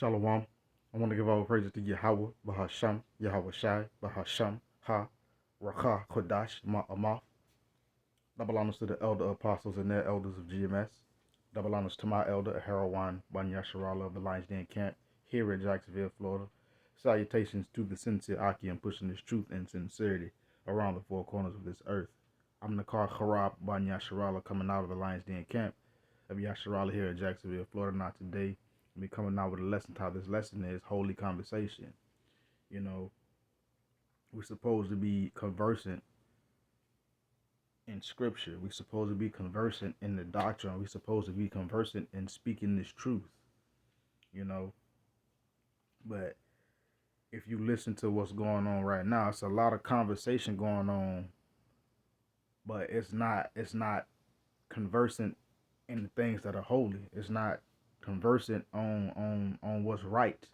Shalom. I want to give all praises to Yahweh, Bahasham, Yahweh Shai, Bahasham, Ha, Rakha, Kodash, Ma'amath. Double honors to the elder apostles and their elders of GMS. Double honors to my elder, Harawan Banyasharala of the Lions Den Camp here in Jacksonville, Florida. Salutations to the sincere Akim pushing this truth and sincerity around the four corners of this earth. I'm Nakar Harab Banyasharala coming out of the Lions Den Camp of Yasharala here in Jacksonville, Florida. Not today. Me coming out with a lesson title. This lesson is holy conversation. You know, we're supposed to be conversant in scripture. We're supposed to be conversant in the doctrine. We're supposed to be conversant in speaking this truth. You know, but if you listen to what's going on right now, it's a lot of conversation going on, but it's not conversant in the things that are holy. It's not conversant on what's right.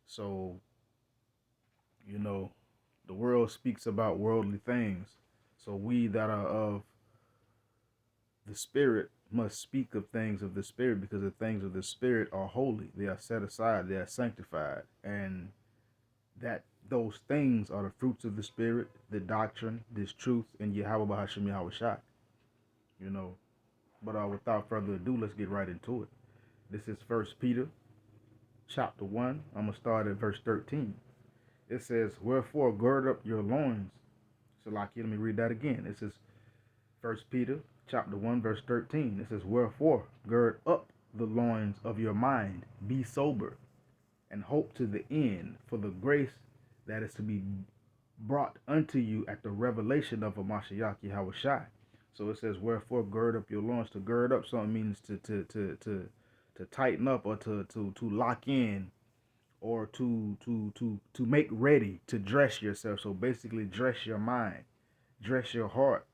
So, you know, the world speaks about worldly things. So we that are of the spirit must speak of things of the spirit, because the things of the spirit are holy. They are set aside, they are sanctified. And that those things are the fruits of the spirit, the doctrine, this truth, and Yahweh Bahasham Yahweh Shai. You know. But without further ado, let's get right into it. This is First Peter chapter 1. I'm going to start at verse 13. It says, "Wherefore gird up your loins." So like, let me read that again. It says, First Peter chapter 1 verse 13. It says, "Wherefore gird up the loins of your mind, be sober, and hope to the end for the grace that is to be brought unto you at the revelation of a Mashiach Yahweh Shai." So it says, "Wherefore gird up your loins." To gird up something means to tighten up, or to lock in, or to make ready, to dress yourself. So basically, dress your mind, dress your heart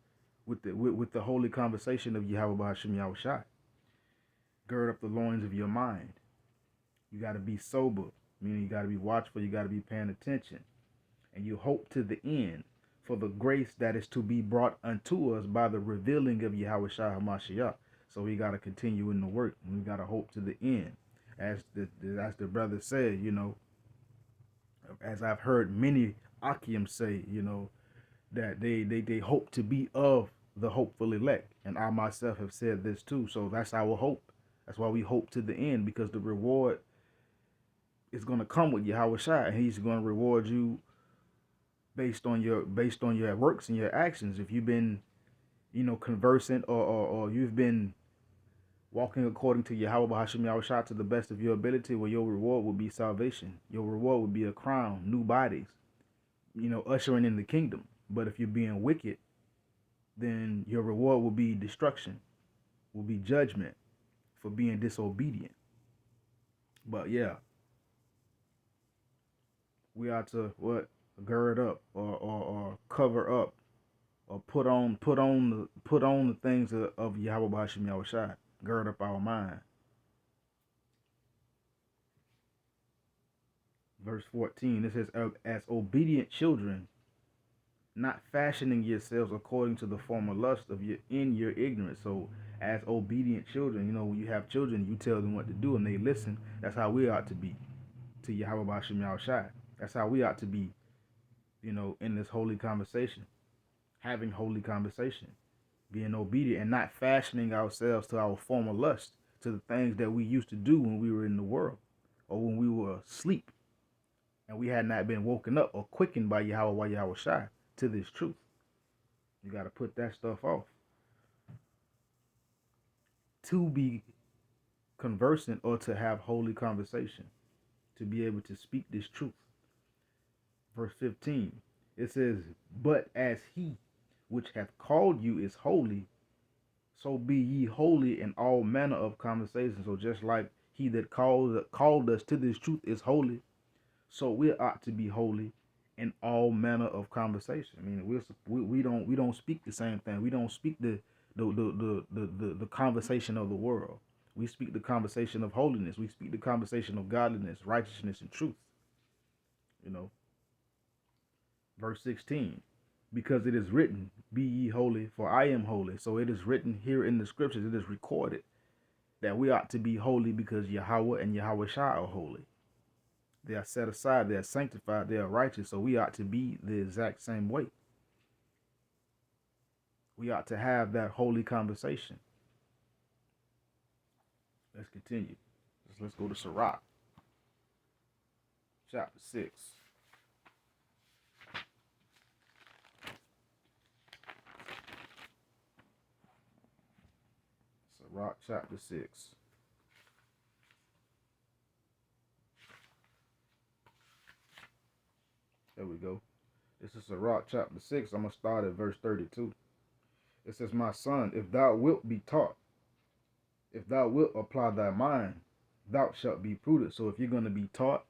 with the holy conversation of Yahweh Bahasham Yahweh Shai. Gird up the loins of your mind. You got to be sober, meaning you got to be watchful, you got to be paying attention. And you hope to the end for the grace that is to be brought unto us by the revealing of Yahweh Shai HaMashiach. So we got to continue in the work, and we got to hope to the end. As the brother said, you know, as I've heard many Akim say, you know, that they hope to be of the hopeful elect. And I myself have said this too. So that's our hope. That's why we hope to the end, because the reward is going to come with Yahweh Shai, and he's going to reward you based on your works and your actions. If you've been, you know, conversant, or you've been walking according to Yahweh Bahasham Yahweh Shai to the best of your ability, well, your reward will be salvation. Your reward will be a crown, new bodies, you know, ushering in the kingdom. But if you're being wicked, then your reward will be destruction, will be judgment for being disobedient. But yeah, we are to what? Gird up, or cover up, or put on the things of Yahweh Bahasham Yahweh Shai. Gird up our mind. Verse 14, it says, "As obedient children, not fashioning yourselves according to the former lust of your ignorance." So as obedient children, you know, when you have children, you tell them what to do and they listen. That's how we ought to be to Yahweh Bashim Yahushai. That's how we ought to be, you know, in this holy conversation, having holy conversation, being obedient, and not fashioning ourselves to our former lust, to the things that we used to do when we were in the world, or when we were asleep and we had not been woken up or quickened by Yahweh Yahushai to this truth. You got to put that stuff off to be conversant, or to have holy conversation, to be able to speak this truth. Verse 15, it says, "But as he which hath called you is holy, so be ye holy in all manner of conversation." So just like he that called us to this truth is holy, so we ought to be holy in all manner of conversation. I mean, we don't speak the same thing. We don't speak the conversation of the world. We speak the conversation of holiness. We speak the conversation of godliness, righteousness, and truth. You know. Verse 16, "Because it is written, be ye holy, for I am holy." So it is written here in the scriptures. It is recorded that we ought to be holy because Yahweh and Yahweh Shai are holy. They are set aside, they are sanctified, they are righteous, so we ought to be the exact same way. We ought to have that holy conversation. Let's continue. Let's go to Sirach, chapter 6. Sirach, chapter 6. There we go. This is Sirach, chapter 6. I'm going to start at verse 32. It says, my son, if thou wilt be taught, if thou wilt apply thy mind, thou shalt be prudent. So if you're going to be taught,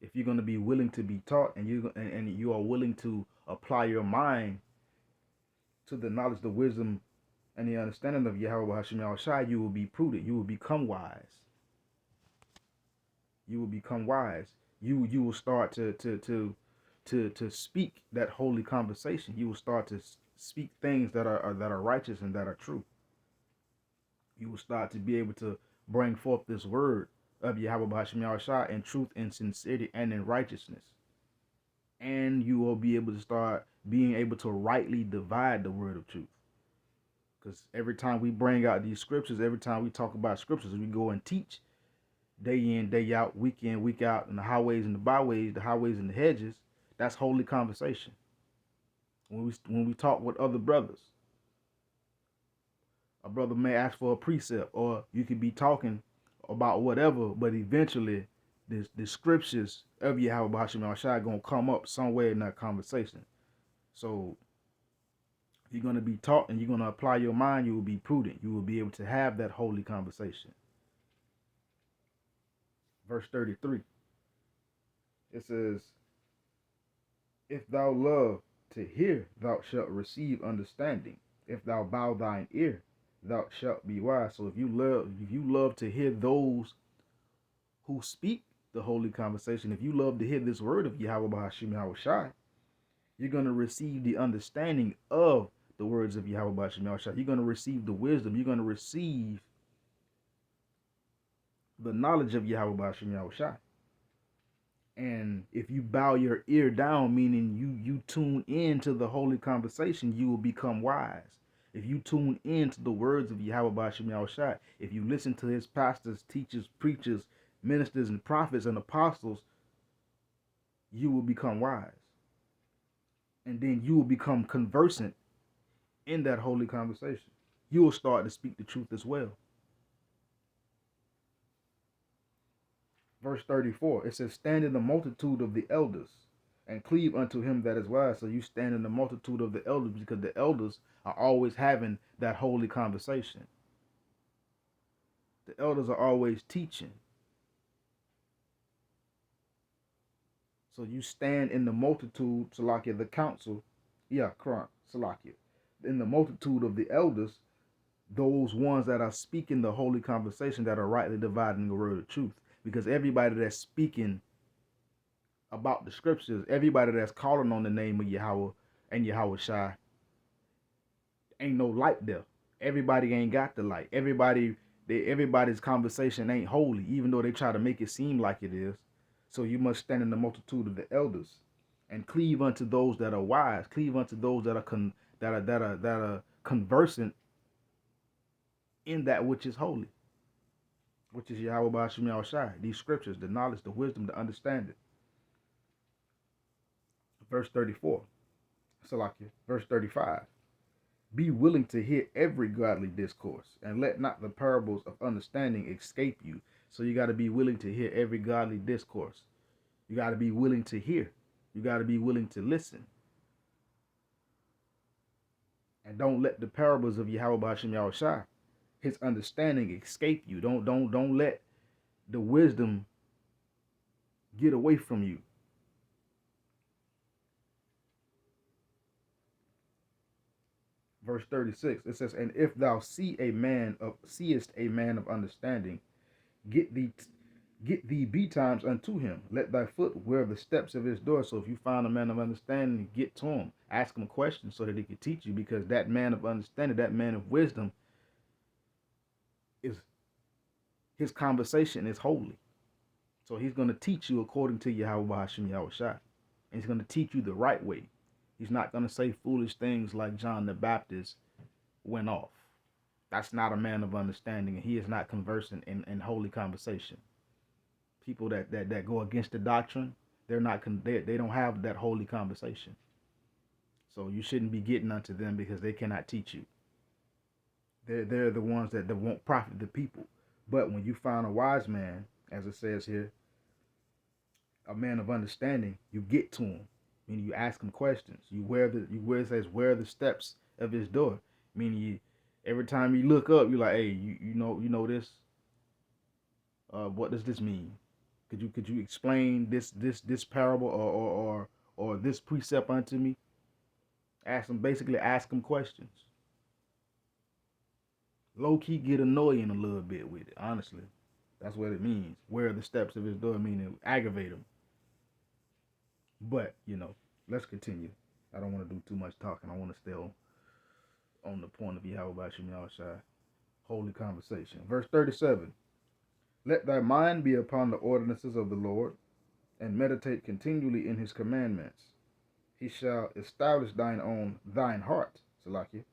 if you're going to be willing to be taught, and you are willing to apply your mind to the knowledge, the wisdom, and the understanding of Yahweh Hashem Yahushai, you will be prudent. You will become wise. You will become wise. You will start to speak that holy conversation. You will start to speak things that are righteous and that are true. You will start to be able to bring forth this word of Yahweh Hashem Yahushai in truth and sincerity and in righteousness. And you will be able to start being able to rightly divide the word of truth. Because every time we bring out these scriptures, every time we talk about scriptures, we go and teach day in, day out, week in, week out, in the highways and the byways, the highways and the hedges. That's holy conversation. When we talk with other brothers, a brother may ask for a precept, or you could be talking about whatever, but eventually the scriptures of Yahweh Hashem Yahushai gonna come up somewhere in that conversation. So if you're gonna be taught and you're gonna apply your mind, you will be prudent. You will be able to have that holy conversation. Verse 33. It says, if thou love to hear, thou shalt receive understanding. If thou bow thine ear, thou shalt be wise. So if you love to hear those who speak the holy conversation, if you love to hear this word of Yahweh Hashem Yahushai, you're going to receive the understanding of the words of Yahweh Hashem Yahushai. You're going to receive the wisdom. You're going to receive the knowledge of Yahweh Hashem Yahushai. And if you bow your ear down, meaning you tune into the holy conversation, you will become wise. If you tune into the words of Yahweh Hashem Yahushai, if you listen to his pastors, teachers, preachers, ministers, and prophets and apostles, you will become wise. And then you will become conversant in that holy conversation. You will start to speak the truth as well. Verse 34, it says, stand in the multitude of the elders and cleave unto him that is wise. So you stand in the multitude of the elders because the elders are always having that holy conversation. The elders are always teaching. So you stand in the multitude, Salakia, the council, Quran, Salakia, in the multitude of the elders, those ones that are speaking the holy conversation, that are rightly dividing the word of truth. Because everybody that's speaking about the scriptures, everybody that's calling on the name of Yahweh and Yahweh Shai, ain't no light there. Everybody ain't got the light. Everybody's conversation ain't holy, even though they try to make it seem like it is. So you must stand in the multitude of the elders and cleave unto those that are wise. Cleave unto those that are conversant in that which is holy, which is Yahweh Hashem Yahushai. These scriptures, the knowledge, the wisdom, the understanding. Verse 34. Salakia. Verse 35. Be willing to hear every godly discourse, and let not the parables of understanding escape you. So you got to be willing to hear every godly discourse. You got to be willing to hear. You got to be willing to listen. And don't let the parables of Yahweh Hashem Yahushai, his understanding, escape you. Don't let the wisdom get away from you. Verse 36, it says, and if thou seest a man of understanding, get thee betimes unto him. Let thy foot wear the steps of his door. So if you find a man of understanding, get to him. Ask him questions so that he can teach you, because that man of understanding, that man of wisdom, is His conversation is holy. So he's going to teach you according to Yahweh Hashem Yahweh Shai. And he's going to teach you the right way. He's not going to say foolish things like John the Baptist went off. That's not a man of understanding, and he is not conversing in holy conversation. People that go against the doctrine, they don't have that holy conversation. So you shouldn't be getting unto them because they cannot teach you. They're the ones that won't profit the people. But when you find a wise man, as it says here, a man of understanding, you get to him. Meaning you ask him questions. It says where the steps of his door. Meaning every time you look up, you're like, hey, you know this. What does this mean? Could you explain this parable or this precept unto me? Ask him questions. Low key get annoying a little bit with it, honestly. That's what it means. Where are the steps of his door? Meaning aggravate him. But, let's continue. I don't want to do too much talking. I want to stay on the point of Yahweh Hashem Yahweh Shai. Holy conversation. Verse 37. Let thy mind be upon the ordinances of the Lord, and meditate continually in his commandments. He shall establish thine heart, Salakia,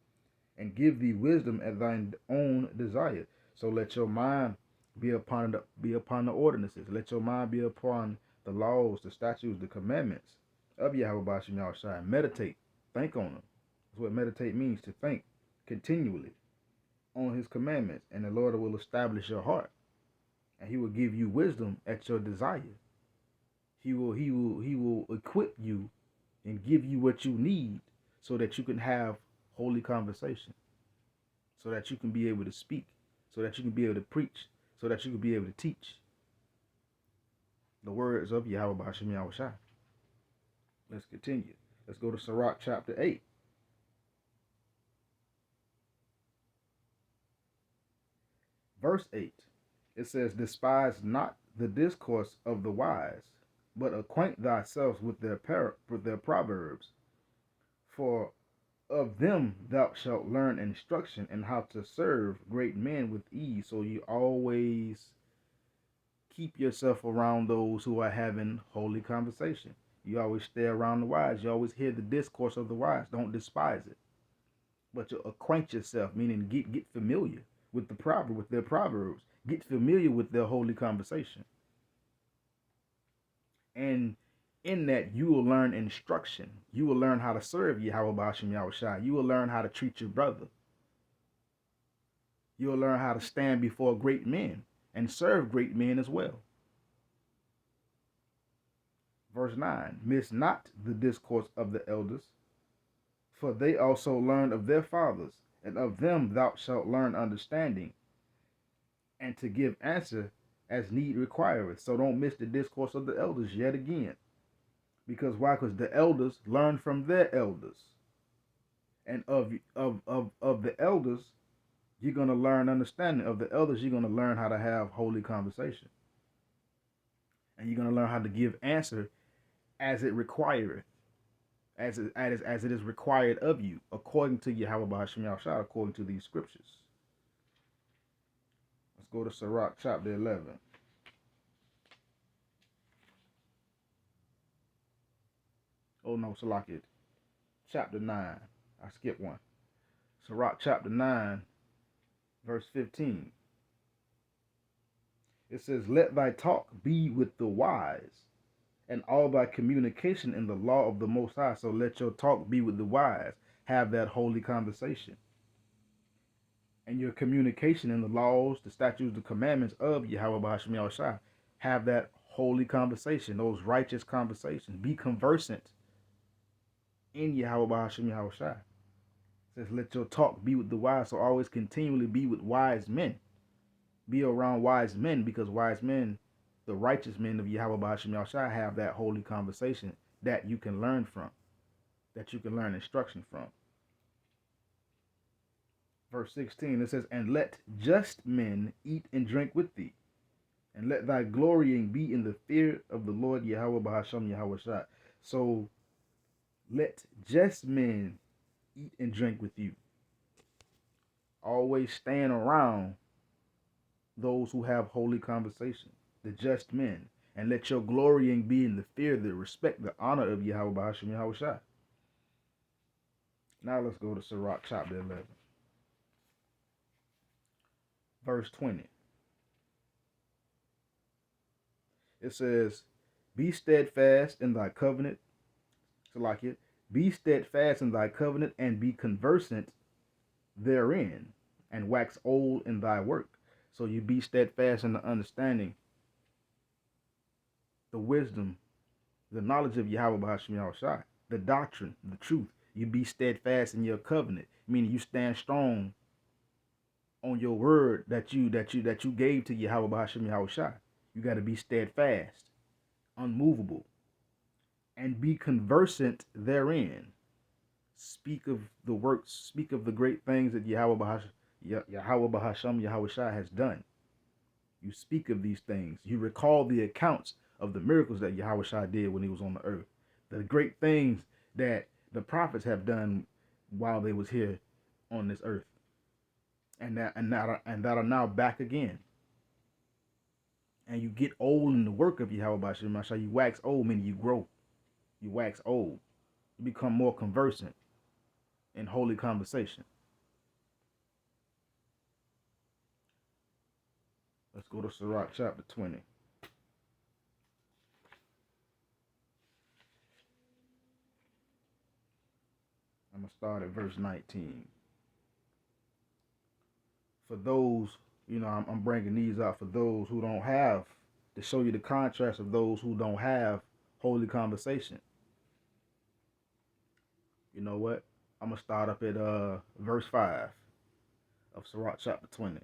and give thee wisdom at thine own desire. So let your mind be upon the ordinances. Let your mind be upon the laws, the statutes, the commandments of Yahweh Hashem Yahweh Shai. Meditate. Think on them. That's what meditate means, to think continually on his commandments. And the Lord will establish your heart. And he will give you wisdom at your desire. He will equip you and give you what you need so that you can have holy conversation. So that you can be able to speak. So that you can be able to preach. So that you can be able to teach the words of Yahweh Hashem Yahweh Shai. Let's continue. Let's go to Sirach chapter 8. Verse 8. It says, despise not the discourse of the wise, but acquaint thyself with their proverbs. For of them thou shalt learn instruction and how to serve great men with ease. So you always keep yourself around those who are having holy conversation. You always stay around the wise. You always hear the discourse of the wise. Don't despise it. But you acquaint yourself, meaning get familiar with their proverbs. Get familiar with their holy conversation. And in that, you will learn instruction. You will learn how to serve Yahweh Hashem Yahweh Shai. You will learn how to treat your brother. You will learn how to stand before great men and serve great men as well. Verse 9, miss not the discourse of the elders, for they also learned of their fathers, and of them thou shalt learn understanding, and to give answer as need requireth. So don't miss the discourse of the elders yet again. Because why? Because the elders learn from their elders. And of the elders, you're going to learn understanding. Of the elders, you're going to learn how to have holy conversation. And you're going to learn how to give answer as it requireth. As it is required of you, according to Yahweh Hashem Yahweh Shai, according to these scriptures. Let's go to Sirach chapter 11. Oh no, Salakia. Chapter 9. I skipped one. Sirach chapter 9, verse 15. It says, let thy talk be with the wise, and all thy communication in the law of the Most High. So let your talk be with the wise. Have that holy conversation. And your communication in the laws, the statutes, the commandments of Yahweh Hashem Yahweh Shai. Have that holy conversation, those righteous conversations. Be conversant in Yahweh Hashem Yahweh Shai. It says, let your talk be with the wise. So always continually be with wise men. Be around wise men, because wise men, the righteous men of Yahweh Hashem Yahweh Shai, have that holy conversation that you can learn from, that you can learn instruction from. Verse 16, it says, and let just men eat and drink with thee, and let thy glorying be in the fear of the Lord Yahweh Hashem Yahweh Shai. So let just men eat and drink with you. Always staying around those who have holy conversation, the just men, and let your glorying be in the fear, the respect, the honor of Yahweh Bahasham Yahweh Shai. Now let's go to Sirach chapter 11, verse 20. It says, be steadfast in thy covenant. So like it, be steadfast in thy covenant and be conversant therein, and wax old in thy work. So you be steadfast in the understanding, the wisdom, the knowledge of Yahweh Bahasham Yahweh Shai, the doctrine, the truth. You be steadfast in your covenant, meaning you stand strong on your word that you gave to Yahweh Bahasham Yahweh Shai. You got to be steadfast, unmovable, and be conversant therein. Speak of the works, speak of the great things that Yahweh Bahasham Yahweh Shai has done. You speak of these things. You recall the accounts of the miracles that Yahweh Shai did when he was on the earth. The great things that the prophets have done while they was here on this earth. And that are now back again. And you get old in the work of Yahweh Bahasham Yahweh Shai. You wax old, meaning you grow. You wax old. You become more conversant in holy conversation. Let's go to Sirach chapter 20. I'm going to start at verse 19. For those, I'm bringing these out for those who don't have, to show you the contrast of those who don't have holy conversation. You know what? I'm going to start up at verse 5 of Sirach chapter 20.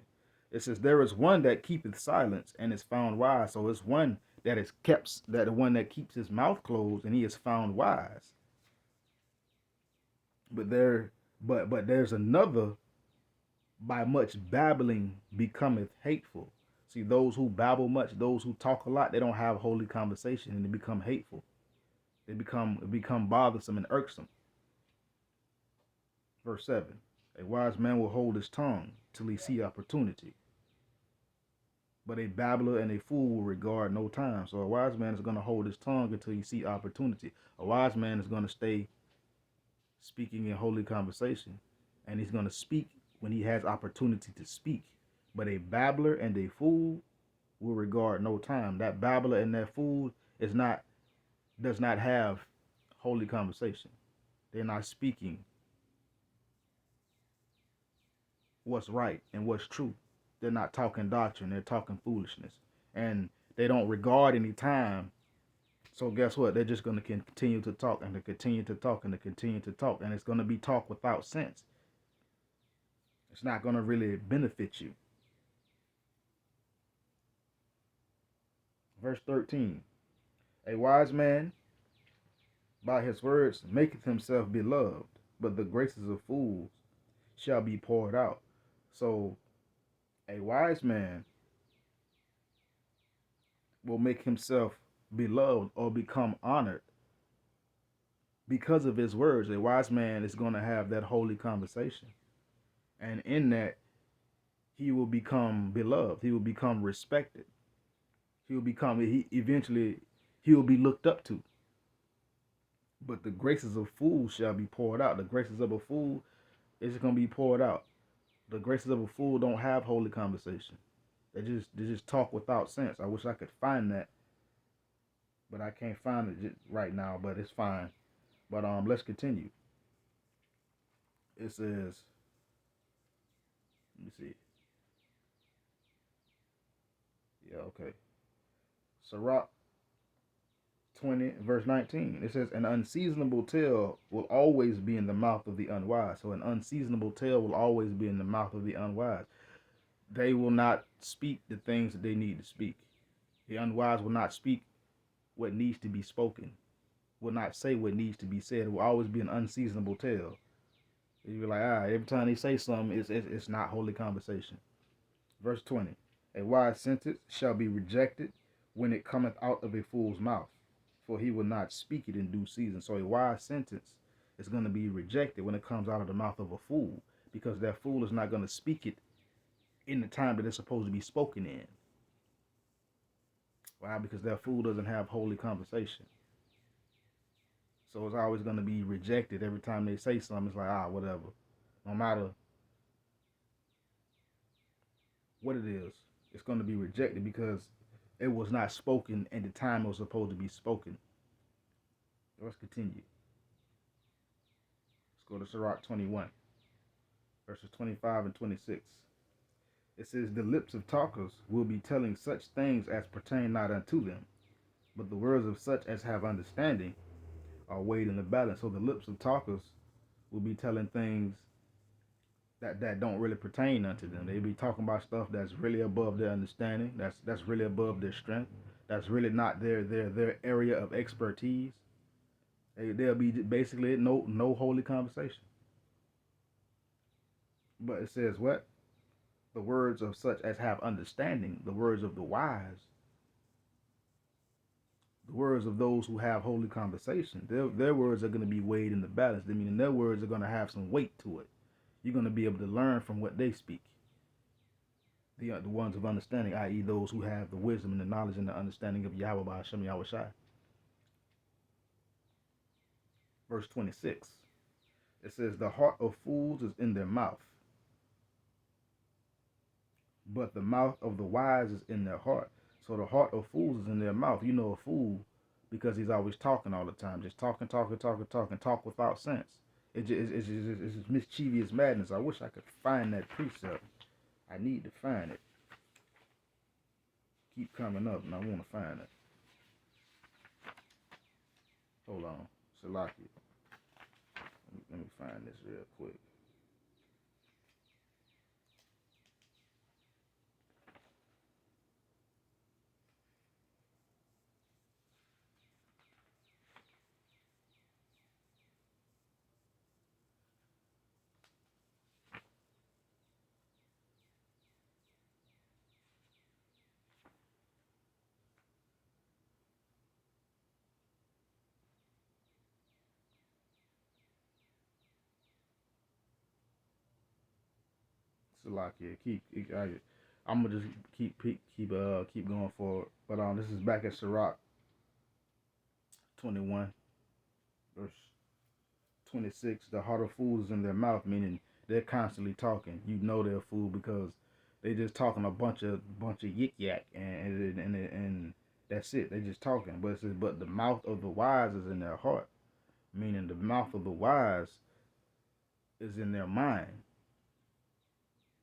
It says, there is one that keepeth silence and is found wise. So it's one that is kept, that the one that keeps his mouth closed and he is found wise. But there's another, by much babbling becometh hateful. See, those who babble much, those who talk a lot, they don't have holy conversation and they become hateful. They become bothersome and irksome. Verse 7. A wise man will hold his tongue till he see opportunity. But a babbler and a fool will regard no time. So a wise man is going to hold his tongue until he see opportunity. A wise man is going to stay speaking in holy conversation. And he's going to speak when he has opportunity to speak. But a babbler and a fool will regard no time. That babbler and that fool does not have holy conversation. They're not speaking what's right and what's true. They're not talking doctrine. They're talking foolishness. And they don't regard any time. So guess what? They're just going to continue to talk and to continue to talk and to continue to talk. And it's going to be talk without sense. It's not going to really benefit you. Verse 13. A wise man by his words maketh himself beloved, but the graces of fools shall be poured out. So a wise man will make himself beloved or become honored because of his words. A wise man is going to have that holy conversation. And in that, he will become beloved. He will become respected. He will eventually will be looked up to. But the graces of fools shall be poured out. The graces of a fool is going to be poured out. The graces of a fool don't have holy conversation. They just talk without sense. I wish I could find that, but I can't find it right now. But it's fine. But let's continue. It says, let me see. Yeah, okay. Sirach 20, verse 19. It says, an unseasonable tale will always be in the mouth of the unwise. So an unseasonable tale will always be in the mouth of the unwise. They will not speak the things that they need to speak. The unwise will not speak what needs to be spoken, will not say what needs to be said. It will always be an unseasonable tale. You're like, every time they say something, it's not holy conversation. Verse 20. A wise sentence shall be rejected when it cometh out of a fool's mouth, for he will not speak it in due season. So a wise sentence is going to be rejected when it comes out of the mouth of a fool, because that fool is not going to speak it in the time that it's supposed to be spoken in. Why? Because that fool doesn't have holy conversation. So it's always going to be rejected every time they say something. It's like, whatever. No matter what it is, it's going to be rejected because it was not spoken at the time it was supposed to be spoken. Let's continue. Let's go to Sirach 21, verses 25 and 26. It says, the lips of talkers will be telling such things as pertain not unto them, but the words of such as have understanding are weighed in the balance. So the lips of talkers will be telling things that don't really pertain unto them. They be talking about stuff that's really above their understanding, that's really above their strength, that's really not their area of expertise. They'll be basically no holy conversation. But it says what? The words of such as have understanding, the words of the wise, the words of those who have holy conversation, their words are going to be weighed in the balance. I mean, their words are going to have some weight to it. You're going to be able to learn from what they speak. The ones of understanding, i.e., those who have the wisdom and the knowledge and the understanding of Yahweh by Hashem Yahweh Shai. Verse 26. It says, the heart of fools is in their mouth, but the mouth of the wise is in their heart. So the heart of fools is in their mouth. You know a fool because he's always talking all the time. Just talking, talk without sense. It's just mischievous madness. I wish I could find that precept. I need to find it. Keep coming up and I want to find it. Hold on. Salaki. Let me find this real quick. Salakia, I'm gonna just keep going forward. But this is back at Sirach 21, verse 26. The heart of fools is in their mouth, meaning they're constantly talking. You know they're a fool because they just talking a bunch of yik yak and that's it. They just talking. But it says, but the mouth of the wise is in their heart, meaning the mouth of the wise is in their mind.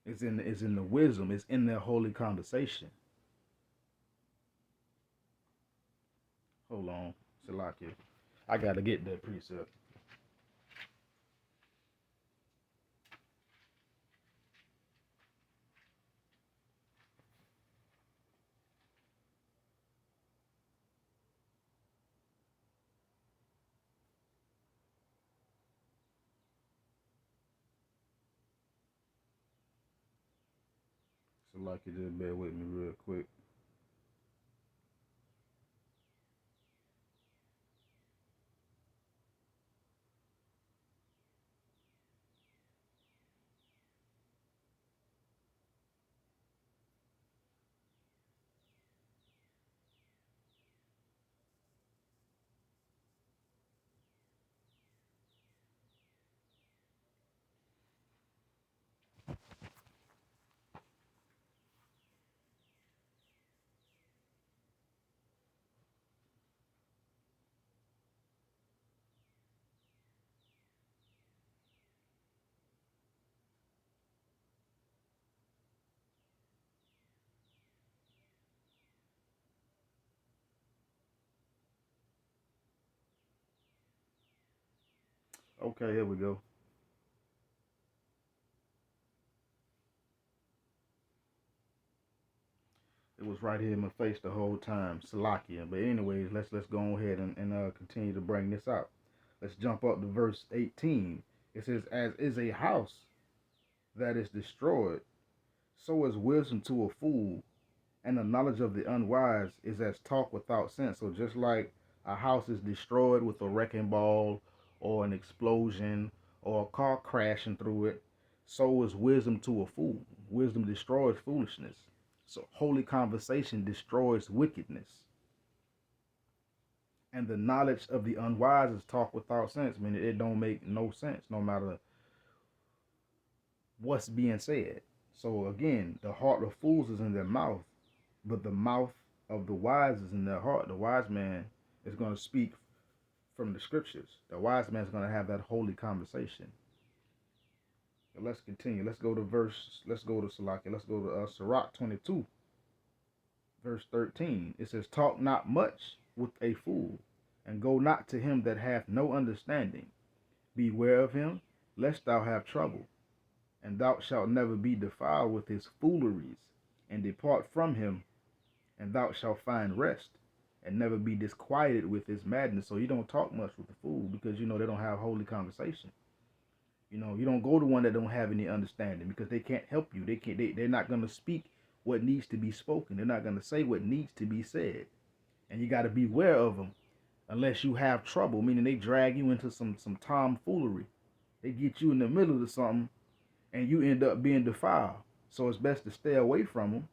It's in the wisdom. It's in their holy conversation. Hold on, Salakia. I gotta get that precept. Salakia, just bear with me real quick. Okay, here we go. It was right here in my face the whole time, Salakia. But anyways, let's go ahead and continue to bring this out. Let's jump up to verse 18. It says, as is a house that is destroyed, so is wisdom to a fool, and the knowledge of the unwise is as talk without sense. So just like a house is destroyed with a wrecking ball or an explosion or a car crashing through it, so is wisdom to a fool. Wisdom destroys foolishness. So holy conversation destroys wickedness. And the knowledge of the unwise is talk without sense, meaning it don't make no sense no matter what's being said. So again, the heart of fools is in their mouth, but the mouth of the wise is in their heart. The wise man is going to speak from the scriptures. The wise man is going to have that holy conversation. But let's continue. Let's go to Salaki. Let's go to Sirach 22, verse 13. It says, talk not much with a fool, and go not to him that hath no understanding. Beware of him, lest thou have trouble, and thou shalt never be defiled with his fooleries, and depart from him, and thou shalt find rest, and never be disquieted with his madness. So you don't talk much with the fool, because they don't have holy conversation. You don't go to one that don't have any understanding, because they can't help you. They're not going to speak what needs to be spoken. They're not going to say what needs to be said. And you got to beware of them unless you have trouble, meaning they drag you into some tomfoolery. They get you in the middle of something and you end up being defiled. So it's best to stay away from them.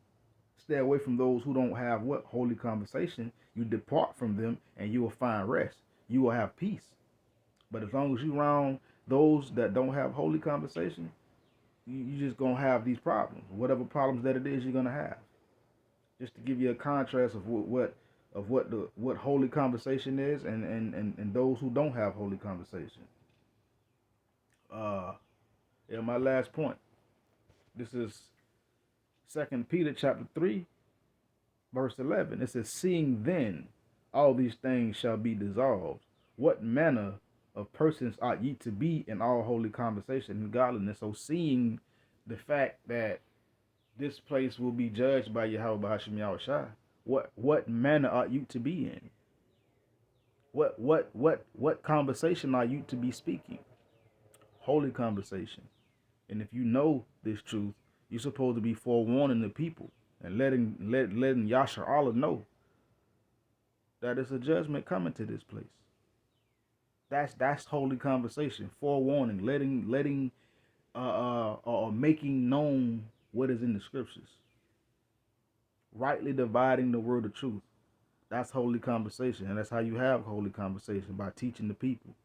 Stay away from those who don't have holy conversation. You depart from them and you will find rest. You will have peace. But as long as you around those that don't have holy conversation, you just gonna have these problems. Whatever problems that it is, you're gonna have. Just to give you a contrast of what holy conversation is, and those who don't have holy conversation. My last point. This is 2 Peter chapter 3, verse 11. It says, seeing then all these things shall be dissolved, what manner of persons ought ye to be in all holy conversation and godliness? So seeing the fact that this place will be judged by Yahweh B'Hashem Yahushua, what manner ought you to be in? What conversation are you to be speaking? Holy conversation. And if you know this truth, you're supposed to be forewarning the people and letting Yasha Allah know that it's a judgment coming to this place. That's holy conversation, forewarning, letting making known what is in the scriptures, rightly dividing the word of truth. That's holy conversation, and that's how you have holy conversation, by teaching the people.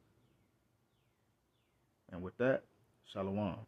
And with that, Shalom.